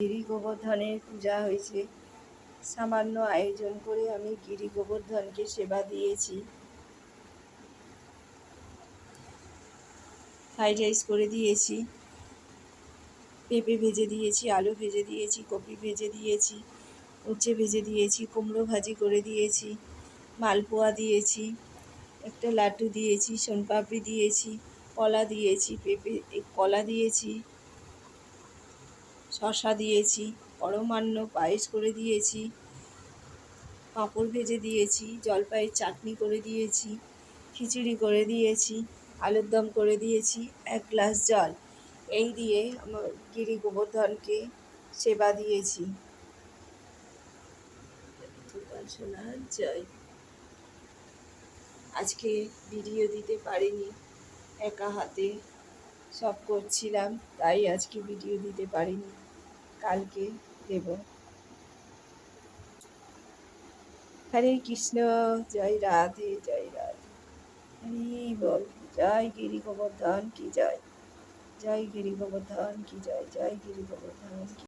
গিরি গোবর্ধনের পূজা হয়েছে। সামান্য আয়োজন করে আমি গিরি গোবর্ধনকে সেবা দিয়েছি। ফ্রাইড রাইস করে দিয়েছি, পেঁপে ভেজে দিয়েছি, আলু ভেজে দিয়েছি, কপি ভেজে দিয়েছি, উচ্ছে ভেজে দিয়েছি, কুমড়ো ভাজি করে দিয়েছি, মালপোয়া দিয়েছি, একটা লাড্ডু দিয়েছি, সোনপাপড়ি দিয়েছি, কলা দিয়েছি, কলা দিয়েছি, শশা দিয়েছি, পরমান্ন পায়েস করে দিয়েছি, পাঁপড় ভেজে দিয়েছি, জলপাইয়ের চাটনি করে দিয়েছি, খিচুড়ি করে দিয়েছি, আলুর দম করে দিয়েছি, 1 গ্লাস জল এই দিয়ে আমার গিরি গোবর্ধনকে সেবা দিয়েছি। জয়। আজকে ভিডিও দিতে পারিনি, একা হাতে সব করছিলাম, তাই আজকে ভিডিও দিতে পারিনি, কালকে দেব। হরে কৃষ্ণ, জয় রাধে, জয় রাধে, হরি বল। জয় গিরি গোবর্ধন কি জয়, জয় গিরি গোবর্ধন কি জয়, জয় গিরি গোবর্ধন কি।